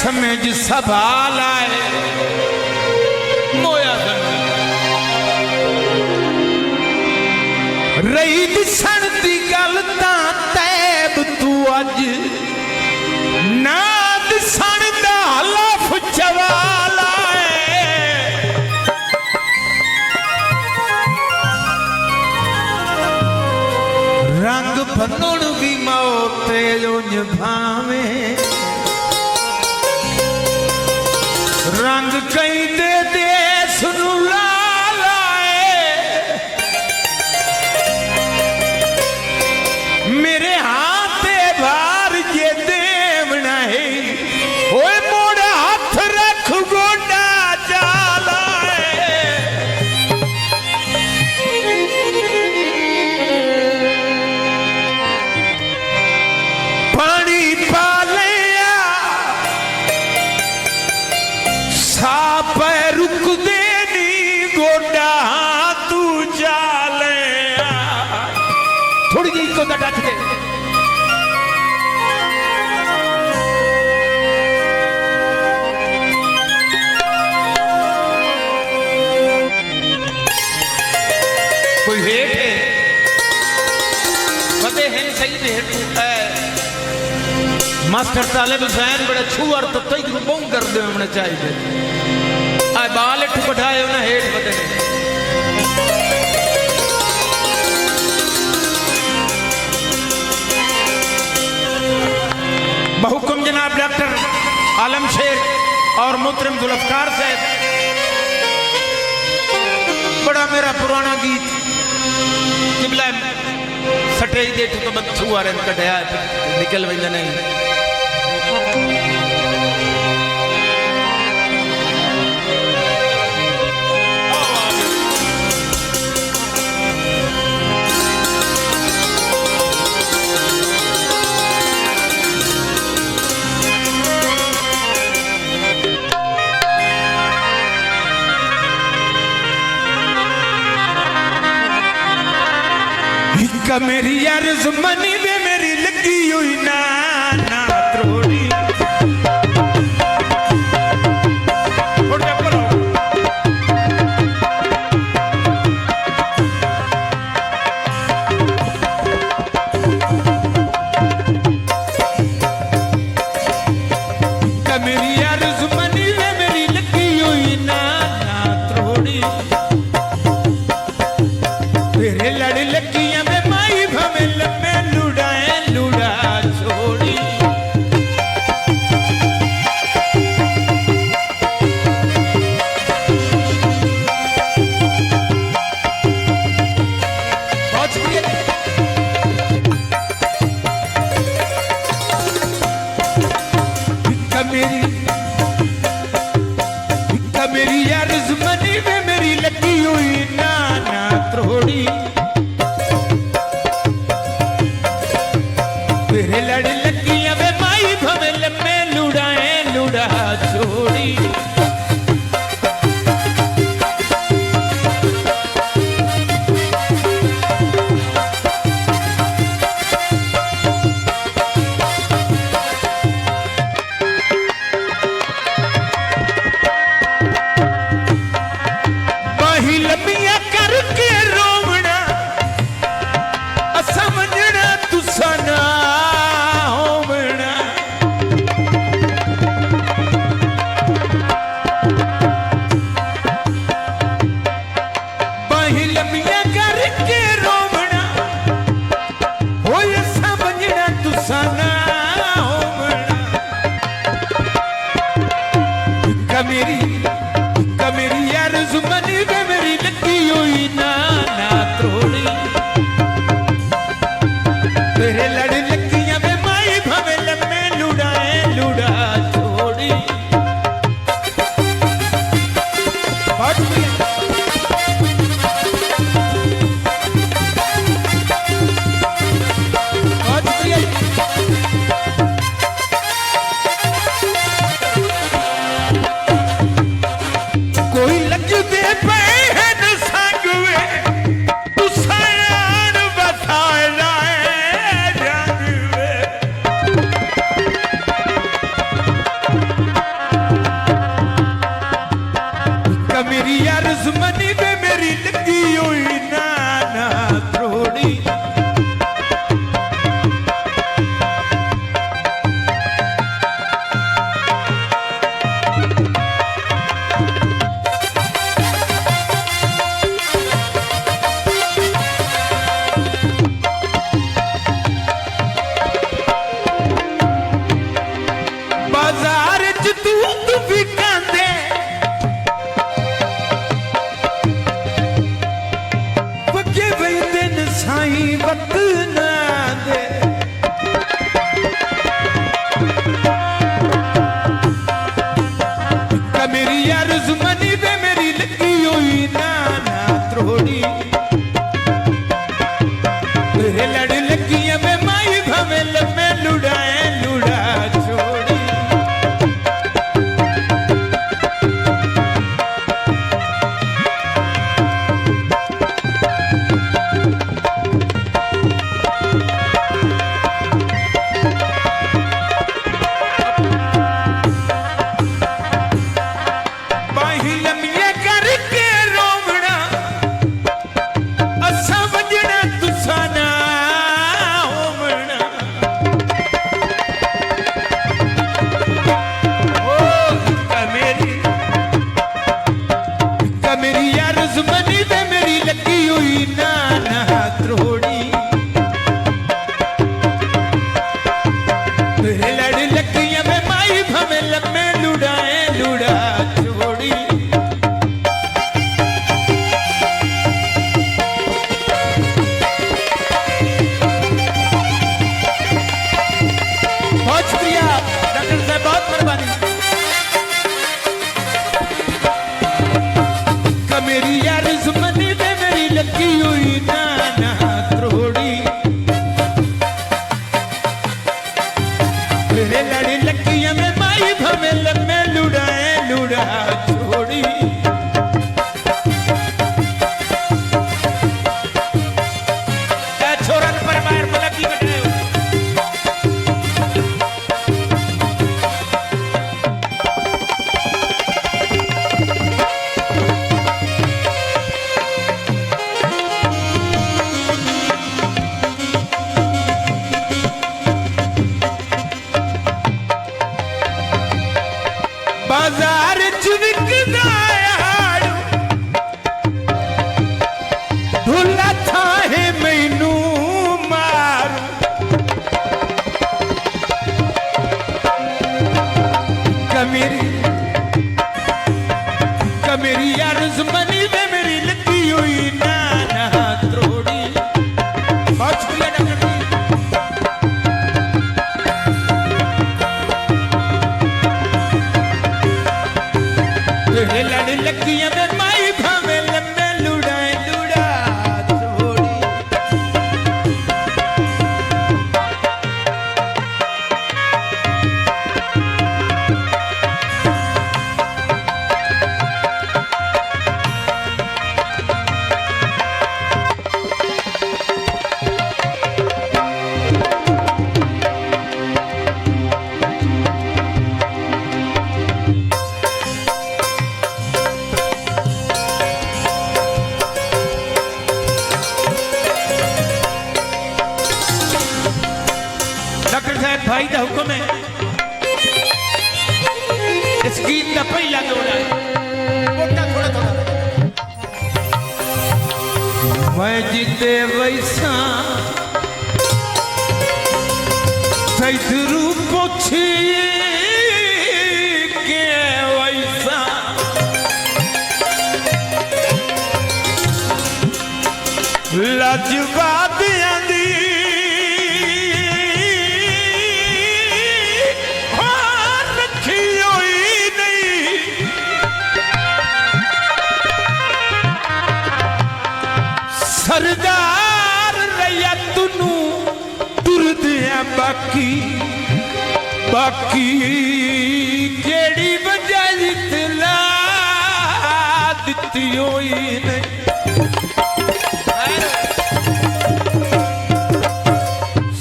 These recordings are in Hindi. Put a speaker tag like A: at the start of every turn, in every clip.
A: समझ सवाल आए मोया रही दिसन दी गल तां तैब तू अज ना दिसन दा लफ चवाल आए रंग भनण भी मौत उंज भावे रंग कई दे देस नू लाल आए मेरे हाथे भार जे देवना है ओए मोड़े हाथ रख गोडा चाल आए पानी पा लिया साप रुक दे नी गोडा तू चाले थोड़ी जी को टच दे कोई हेठ है बदे हैं सही में हेठ है मास्टर तालिब हुसैन बड़े छुअर तो तई बोंग कर दे हमने चाहिए आ बाल इठ बैठाए उन्हें हेठ बदे बहुकुम जनाब डॉक्टर आलम शेर और मोहतरम जुल्फकार साहब बड़ा मेरा पुराना गीत किबला सटे दे तो मैं छुआ रन कढ़या निकल वंदा नहीं मेरी अर्ज मनी वे मेरी लगी हुई ना ना त्रोड़ी मेरी अर्ज मनी वे मेरी लगी हुई ना ना त्रोड़ी तेरे लड़ लगियां में माई भवे लम्बे लुड़ाए लुड़ा छोड़ लगी हुई नाना त्रोड़ी तेरे लड़ी लकिया में माई भवे लम्बे लुड़ाए लुड़ा छोड़ी छोरन परिवार मलकी कटाए बाजार चुविकदा ढोला था है मैनू मारू कमेरी यार जुबानी में मेरी लगी हुई नाना त्रोड़ी बहुत शुक्रिया डॉक्टर जी लड़ी लगिया में माई भावे लम्बे लुड़ाए लुड़ा छोड़ी डॉक्टर साहब भाई का हुक्म है इस गीत का पहला जोड़ा है थोड़ा थोड़ा मैं जीते वैसा सैदरू पूछी के वैसा लाजवाब आंदी सरदार रैया तुनू तुर दिया बाकी बाकी केड़ी वजह इतला दिती होई नहीं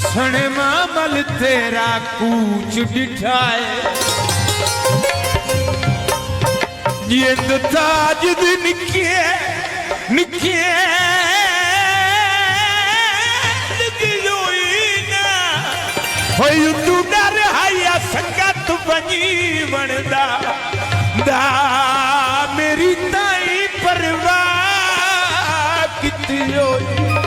A: सने मामल तेरा कूच बिठाए ये तो ताज दिन निकिए निकिए होई तू डर हाया संगत बनी बनदा दा मेरी ताई परवाह किती होई